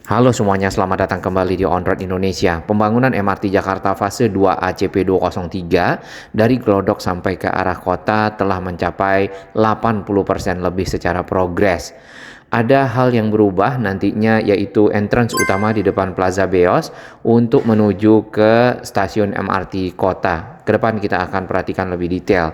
Halo semuanya, selamat datang kembali di On Road Indonesia. Pembangunan MRT Jakarta fase 2 ACP203 dari Glodok sampai ke arah kota telah mencapai 80% lebih secara progres. Ada hal yang berubah nantinya, yaitu entrance utama di depan Plaza Beos untuk menuju ke stasiun MRT kota. Kedepan kita akan perhatikan lebih detail.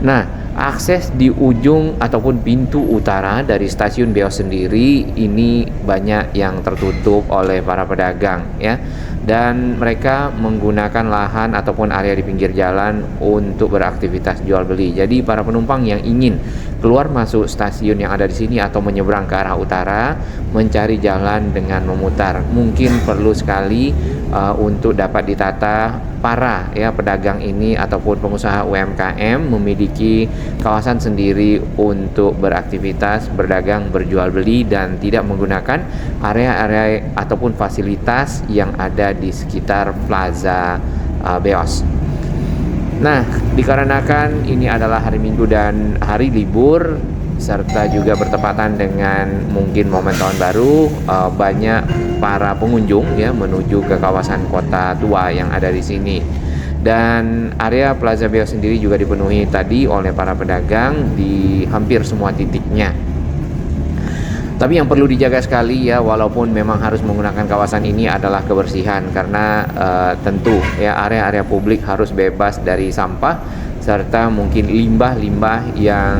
Nah, akses di ujung ataupun pintu utara dari stasiun Beos sendiri ini banyak yang tertutup oleh para pedagang ya. Dan mereka menggunakan lahan ataupun area di pinggir jalan untuk beraktivitas jual beli. Jadi para penumpang yang ingin keluar masuk stasiun yang ada di sini atau menyeberang ke arah utara mencari jalan dengan memutar. Mungkin perlu sekali untuk dapat ditata para pedagang ini ataupun pengusaha UMKM memiliki kawasan sendiri untuk beraktivitas, berdagang, berjual beli dan tidak menggunakan area-area ataupun fasilitas yang ada di sekitar Plaza Beos. Nah, dikarenakan ini adalah hari Minggu dan hari libur serta juga bertepatan dengan mungkin momen tahun baru, banyak para pengunjung ya menuju ke kawasan kota tua yang ada di sini. Dan area Plaza Beos sendiri juga dipenuhi tadi oleh para pedagang di hampir semua titiknya. Tapi yang perlu dijaga sekali ya, walaupun memang harus menggunakan kawasan ini adalah kebersihan, karena tentu ya area-area publik harus bebas dari sampah serta mungkin limbah-limbah yang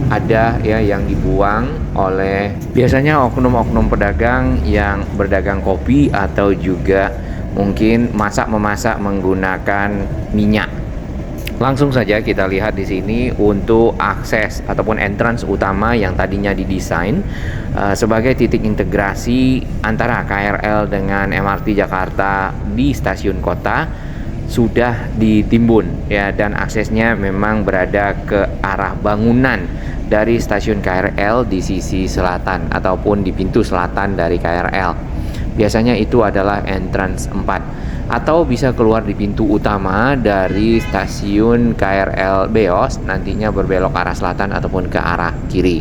ada ya yang dibuang oleh biasanya oknum-oknum pedagang yang berdagang kopi atau juga mungkin memasak menggunakan minyak. Langsung saja kita lihat di sini untuk akses ataupun entrance utama yang tadinya didesain sebagai titik integrasi antara KRL dengan MRT Jakarta di stasiun kota sudah ditimbun ya, dan aksesnya memang berada ke arah bangunan dari stasiun KRL di sisi selatan ataupun di pintu selatan dari KRL. Biasanya itu adalah entrance 4 atau bisa keluar di pintu utama dari stasiun KRL Beos, nantinya berbelok ke arah selatan ataupun ke arah kiri.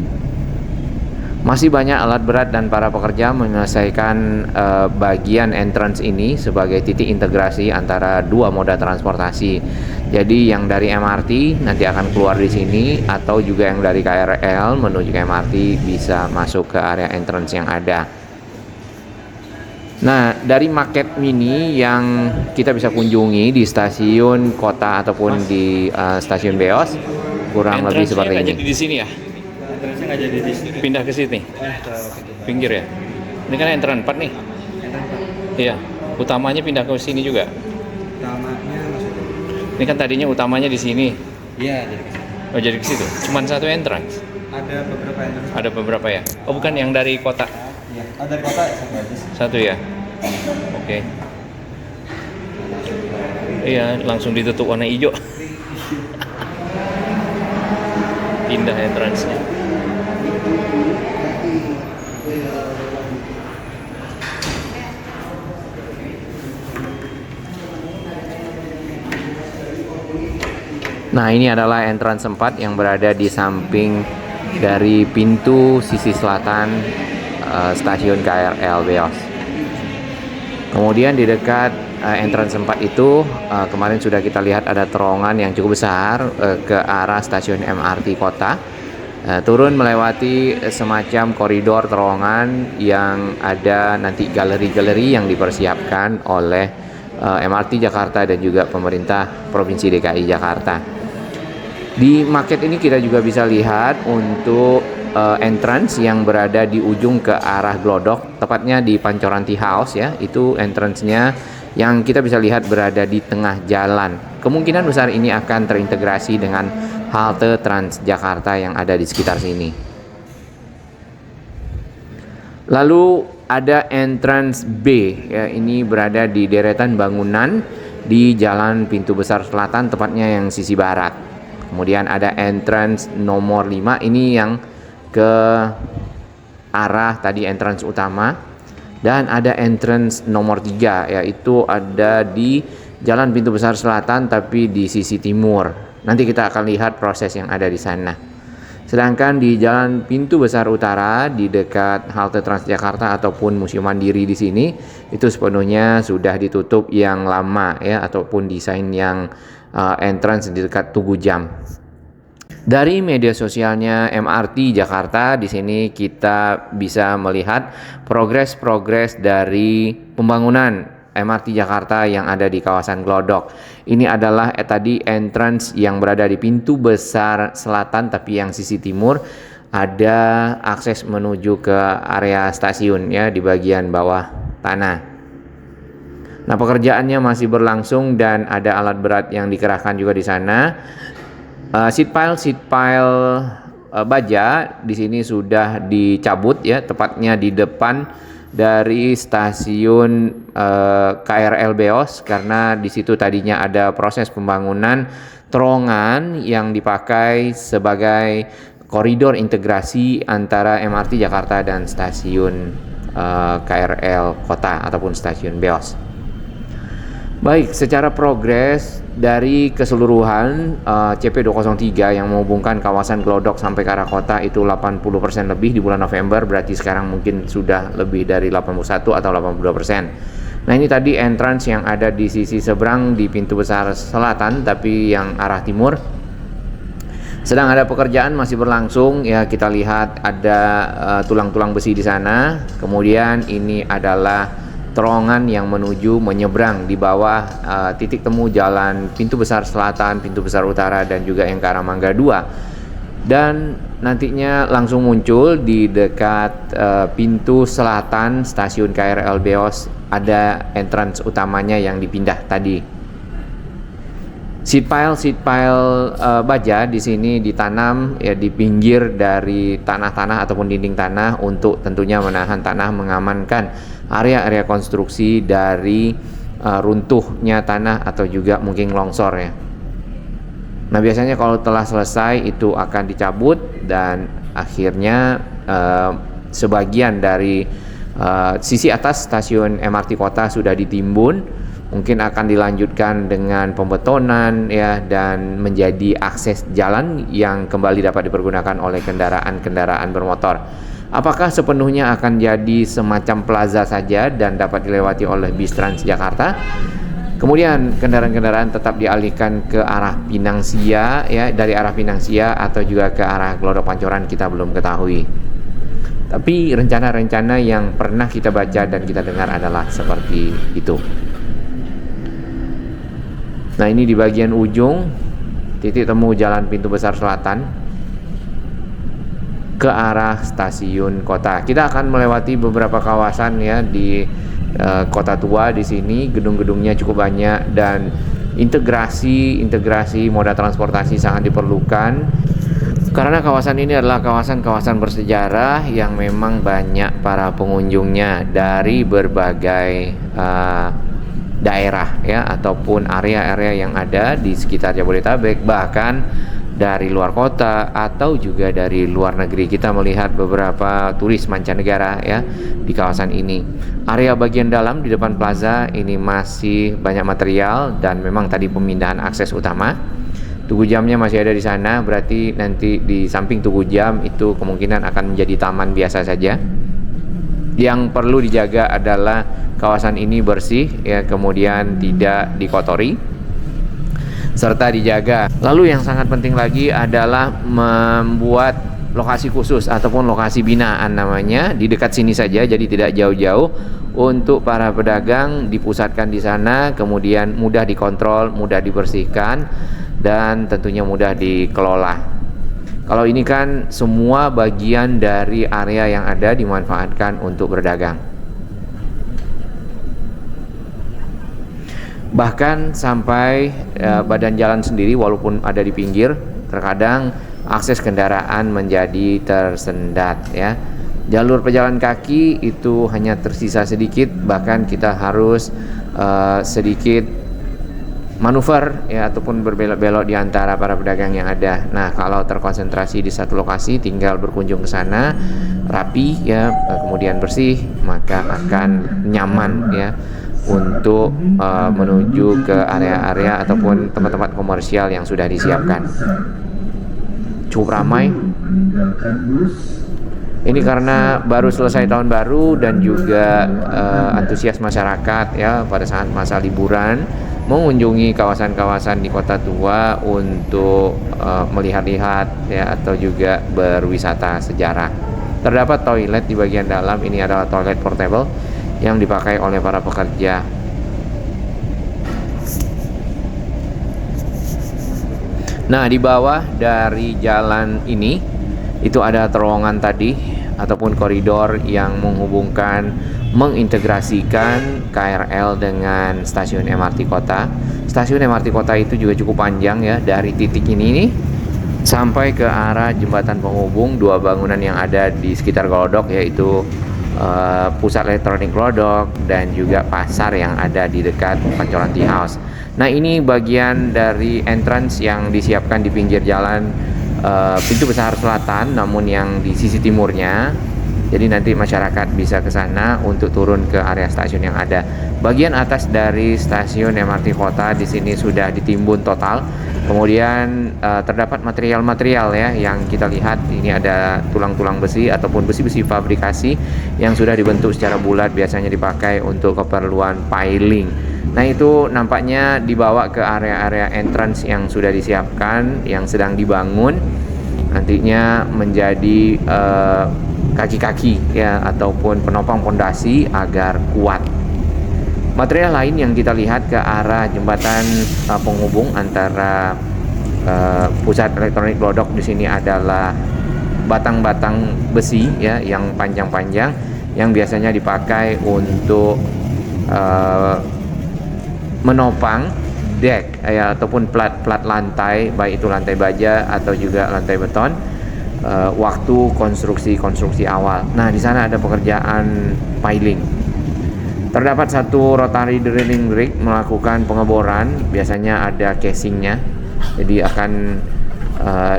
Masih banyak alat berat dan para pekerja menyelesaikan bagian entrance ini sebagai titik integrasi antara dua moda transportasi. Jadi yang dari MRT nanti akan keluar di sini, atau juga yang dari KRL menuju ke MRT bisa masuk ke area entrance yang ada. Nah, dari market mini yang kita bisa kunjungi di stasiun kota ataupun di stasiun Beos, kurang lebih seperti ini. Jadi di sini ya? Entrance-nya nggak jadi di sini. Pindah ke sini? Pinggir ya? Ini kan entrance 4 nih? Iya. Utamanya pindah ke sini juga? Utamanya maksudnya? Ini kan tadinya utamanya di sini. Iya, jadi ke sini. Oh, jadi ke situ? Cuman satu entrance? Ada beberapa entrance. Ada beberapa ya? Oh, bukan yang dari kota? Iya, ada kota satu aja sih. Satu ya? Oke. Iya, langsung ditutup warna hijau. Pindah entrance-nya. Nah, ini adalah entrance 4 yang berada di samping dari pintu sisi selatan stasiun KRL Beos. Kemudian di dekat entrance 4 itu kemarin sudah kita lihat ada terowongan yang cukup besar ke arah stasiun MRT kota. Turun melewati semacam koridor terowongan yang ada nanti galeri-galeri yang dipersiapkan oleh MRT Jakarta dan juga pemerintah Provinsi DKI Jakarta. Di market ini kita juga bisa lihat untuk entrance yang berada di ujung ke arah Glodok, tepatnya di Pancoran Tea House ya. Itu entrance-nya yang kita bisa lihat berada di tengah jalan. Kemungkinan besar ini akan terintegrasi dengan halte Transjakarta yang ada di sekitar sini. Lalu ada entrance B ya, ini berada di deretan bangunan di Jalan Pintu Besar Selatan, tepatnya yang sisi barat. Kemudian ada entrance nomor 5, ini yang ke arah tadi entrance utama. Dan ada entrance nomor 3, yaitu ada di Jalan Pintu Besar Selatan tapi di sisi timur. Nanti kita akan lihat proses yang ada di sana. Sedangkan di Jalan Pintu Besar Utara di dekat halte Transjakarta ataupun Museum Mandiri di sini itu sepenuhnya sudah ditutup yang lama ya, ataupun desain yang entrance di dekat Tugu Jam. Dari media sosialnya MRT Jakarta di sini kita bisa melihat progres dari pembangunan MRT Jakarta yang ada di kawasan Glodok. Ini adalah tadi entrance yang berada di pintu besar selatan, tapi yang sisi timur ada akses menuju ke area stasiun ya di bagian bawah tanah. Nah, pekerjaannya masih berlangsung dan ada alat berat yang dikerahkan juga di sana. Seat pile baja di sini sudah dicabut ya, tepatnya di depan dari stasiun KRL Beos, karena di situ tadinya ada proses pembangunan terowongan yang dipakai sebagai koridor integrasi antara MRT Jakarta dan stasiun KRL Kota ataupun stasiun Beos. Baik, secara progres dari keseluruhan CP203 yang menghubungkan kawasan Glodok sampai ke arah kota itu 80% lebih di bulan November, berarti sekarang mungkin sudah lebih dari 81 atau 82%. Nah, ini tadi entrance yang ada di sisi seberang di pintu besar selatan tapi yang arah timur. Sedang ada pekerjaan masih berlangsung ya, kita lihat ada tulang-tulang besi di sana. Kemudian ini adalah terowongan yang menuju menyeberang di bawah titik temu jalan pintu besar selatan, pintu besar utara dan juga yang ke arah Mangga 2. Dan nantinya langsung muncul di dekat pintu selatan stasiun KRL Beos ada entrance utamanya yang dipindah tadi. Seat pile baja di sini ditanam ya di pinggir dari tanah-tanah ataupun dinding tanah untuk tentunya menahan tanah, mengamankan area-area konstruksi dari runtuhnya tanah atau juga mungkin longsor ya. Nah, biasanya kalau telah selesai itu akan dicabut dan akhirnya sebagian dari sisi atas stasiun MRT Kota sudah ditimbun. Mungkin akan dilanjutkan dengan pembetonan ya, dan menjadi akses jalan yang kembali dapat dipergunakan oleh kendaraan-kendaraan bermotor. Apakah sepenuhnya akan jadi semacam plaza saja dan dapat dilewati oleh bis Transjakarta? Kemudian kendaraan-kendaraan tetap dialihkan ke arah Pinangsia ya, dari arah Pinangsia atau juga ke arah Glodok Pancoran kita belum ketahui. Tapi rencana-rencana yang pernah kita baca dan kita dengar adalah seperti itu. Nah, ini di bagian ujung titik temu jalan pintu besar selatan ke arah stasiun kota. Kita akan melewati beberapa kawasan ya di kota tua di sini. Gedung-gedungnya cukup banyak dan integrasi moda transportasi sangat diperlukan. Karena kawasan ini adalah kawasan-kawasan bersejarah yang memang banyak para pengunjungnya dari berbagai daerah ya ataupun area-area yang ada di sekitar Jabodetabek, bahkan dari luar kota atau juga dari luar negeri. Kita melihat beberapa turis mancanegara ya di kawasan ini. Area bagian dalam di depan plaza ini masih banyak material dan memang tadi pemindahan akses utama. Tugu jamnya masih ada di sana, berarti nanti di samping tugu jam itu kemungkinan akan menjadi taman biasa saja. Yang perlu dijaga adalah kawasan ini bersih ya, kemudian tidak dikotori serta dijaga. Lalu yang sangat penting lagi adalah membuat lokasi khusus ataupun lokasi binaan namanya di dekat sini saja, jadi tidak jauh-jauh untuk para pedagang dipusatkan di sana, kemudian mudah dikontrol, mudah dibersihkan dan tentunya mudah dikelola. Kalau ini kan semua bagian dari area yang ada dimanfaatkan untuk berdagang. Bahkan sampai badan jalan sendiri walaupun ada di pinggir, terkadang akses kendaraan menjadi tersendat ya. Jalur pejalan kaki itu hanya tersisa sedikit, bahkan kita harus sedikit manuver ya ataupun berbelok-belok di antara para pedagang yang ada. Nah, kalau terkonsentrasi di satu lokasi tinggal berkunjung ke sana rapi ya, kemudian bersih, maka akan nyaman ya untuk menuju ke area-area ataupun tempat-tempat komersial yang sudah disiapkan. Cukup ramai Ini karena baru selesai tahun baru dan juga antusias masyarakat ya pada saat masa liburan mengunjungi kawasan-kawasan di Kota Tua untuk melihat-lihat ya atau juga berwisata sejarah. Terdapat toilet di bagian dalam, ini adalah toilet portable yang dipakai oleh para pekerja. Nah, di bawah dari jalan ini itu ada terowongan tadi ataupun koridor yang mengintegrasikan KRL dengan stasiun MRT Kota. Stasiun MRT Kota itu juga cukup panjang ya, dari titik ini nih sampai ke arah jembatan penghubung dua bangunan yang ada di sekitar Glodok, yaitu pusat elektronik Glodok dan juga pasar yang ada di dekat Pancoran Tea House. Nah, ini bagian dari entrance yang disiapkan di pinggir jalan pintu besar selatan, namun yang di sisi timurnya. Jadi nanti masyarakat bisa ke sana untuk turun ke area stasiun yang ada. Bagian atas dari stasiun MRT Kota di sini sudah ditimbun total. Kemudian terdapat material-material ya yang kita lihat, ini ada tulang-tulang besi ataupun besi-besi fabrikasi yang sudah dibentuk secara bulat, biasanya dipakai untuk keperluan piling. Nah, itu nampaknya dibawa ke area-area entrance yang sudah disiapkan, yang sedang dibangun, nantinya menjadi kaki-kaki ya ataupun penopang pondasi agar kuat. Material lain yang kita lihat ke arah jembatan penghubung antara pusat elektronik Glodok di sini adalah batang-batang besi ya yang panjang-panjang yang biasanya dipakai untuk menopang deck ya ataupun plat lantai, baik itu lantai baja atau juga lantai beton waktu konstruksi awal. Nah, di sana ada pekerjaan piling. Terdapat satu rotary drilling rig melakukan pengeboran, biasanya ada casingnya. Jadi akan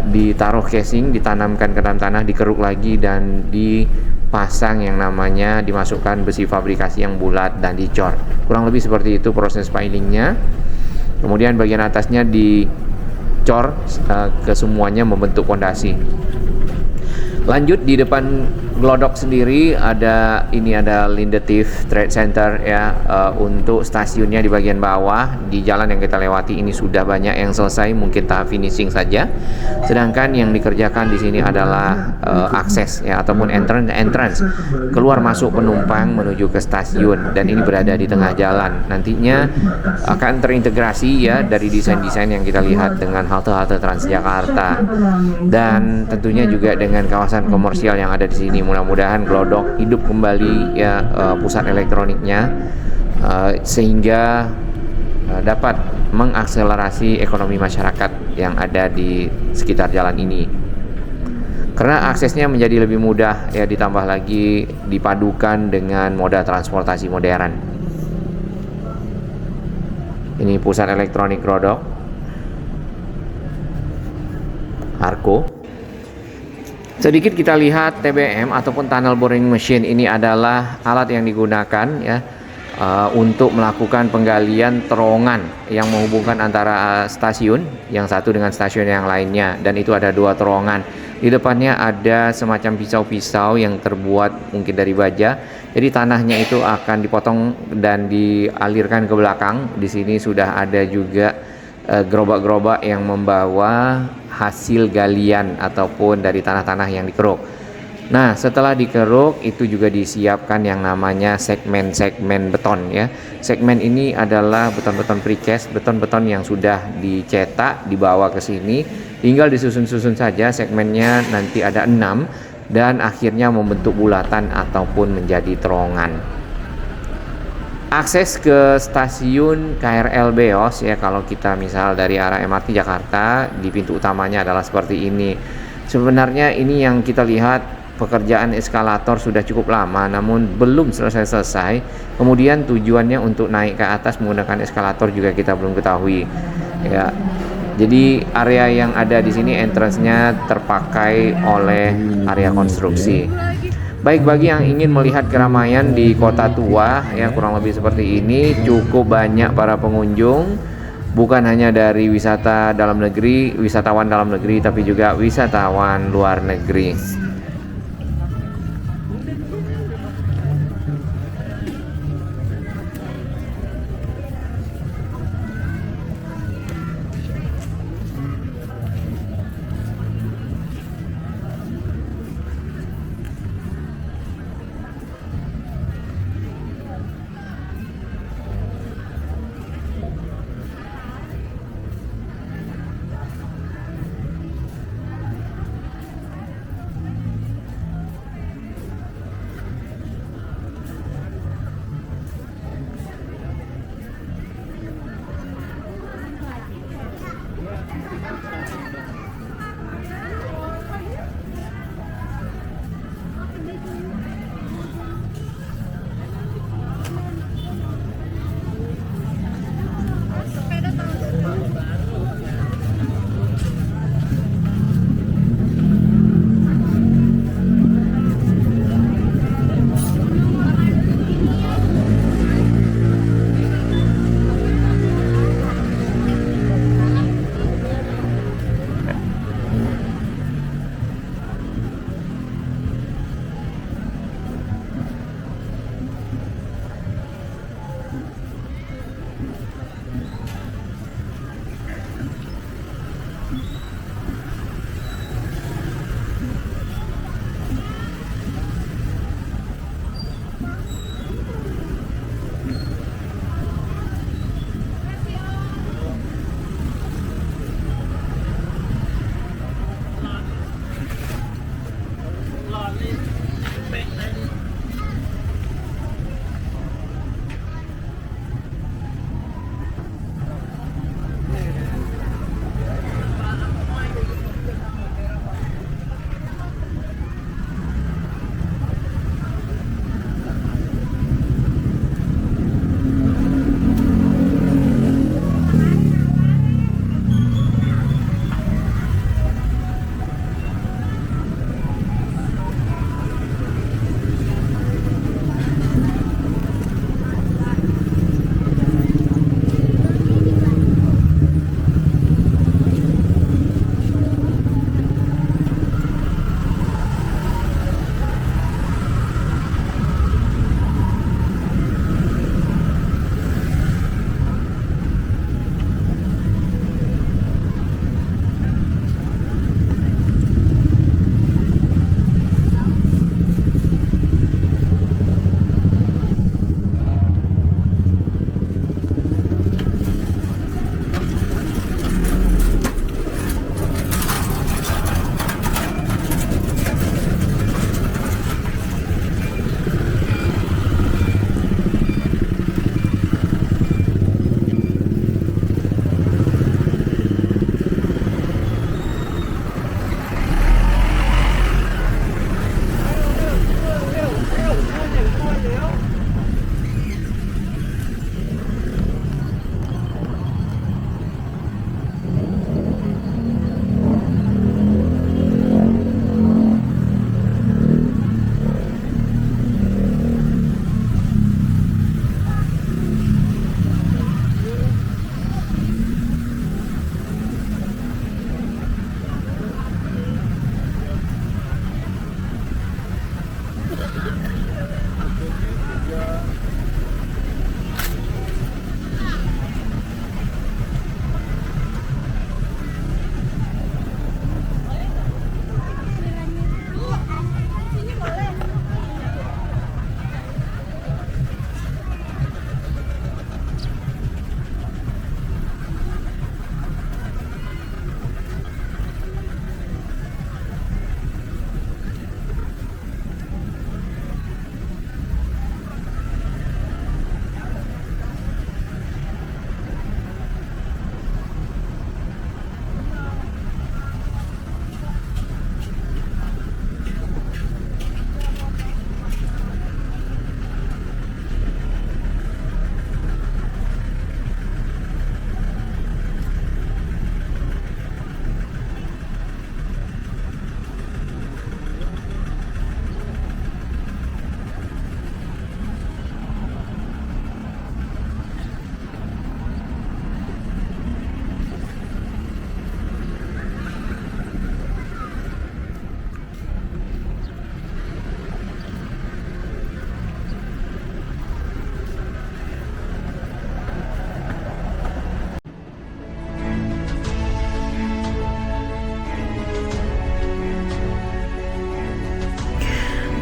ditaruh casing, ditanamkan ke dalam tanah, dikeruk lagi dan dipasang yang namanya dimasukkan besi fabrikasi yang bulat dan dicor. Kurang lebih seperti itu proses pilingnya. Kemudian bagian atasnya dicor ke semuanya membentuk pondasi. Lanjut di depan Glodok sendiri ada Lindetif Trade Center ya, untuk stasiunnya di bagian bawah. Di jalan yang kita lewati ini sudah banyak yang selesai, mungkin tahap finishing saja. Sedangkan yang dikerjakan di sini adalah akses ya ataupun entrance keluar masuk penumpang menuju ke stasiun, dan ini berada di tengah jalan. Nantinya akan terintegrasi ya dari desain-desain yang kita lihat dengan halte-halte Transjakarta dan tentunya juga dengan kawasan komersial yang ada di sini. Mudah-mudahan Glodok hidup kembali ya pusat elektroniknya sehingga dapat mengakselerasi ekonomi masyarakat yang ada di sekitar jalan ini. Karena aksesnya menjadi lebih mudah ya, ditambah lagi dipadukan dengan moda transportasi modern. Ini pusat elektronik Glodok, Arco. Sedikit kita lihat TBM ataupun tunnel boring machine. Ini adalah alat yang digunakan ya untuk melakukan penggalian terowongan yang menghubungkan antara stasiun yang satu dengan stasiun yang lainnya, dan itu ada dua terowongan. Di depannya ada semacam pisau-pisau yang terbuat mungkin dari baja. Jadi tanahnya itu akan dipotong dan dialirkan ke belakang. Di sini sudah ada juga gerobak-gerobak yang membawa hasil galian ataupun dari tanah-tanah yang dikeruk. Nah, setelah dikeruk itu juga disiapkan yang namanya segmen-segmen beton ya. Segmen ini adalah beton-beton precast, beton-beton yang sudah dicetak dibawa ke sini, tinggal disusun-susun saja segmennya, nanti ada 6 dan akhirnya membentuk bulatan ataupun menjadi terowongan. Akses ke stasiun KRL Beos ya, kalau kita misal dari arah MRT Jakarta, di pintu utamanya adalah seperti ini. Sebenarnya ini yang kita lihat, pekerjaan eskalator sudah cukup lama namun belum selesai-selesai. Kemudian tujuannya untuk naik ke atas menggunakan eskalator juga kita belum ketahui ya. Jadi area yang ada di sini entrance-nya terpakai oleh area konstruksi. Baik, bagi yang ingin melihat keramaian di Kota Tua ya kurang lebih seperti ini, cukup banyak para pengunjung bukan hanya dari wisata dalam negeri, wisatawan dalam negeri, tapi juga wisatawan luar negeri.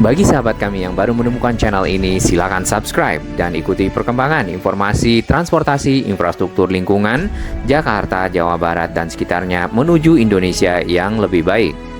Bagi sahabat kami yang baru menemukan channel ini, silakan subscribe dan ikuti perkembangan informasi transportasi infrastruktur lingkungan Jakarta, Jawa Barat, dan sekitarnya menuju Indonesia yang lebih baik.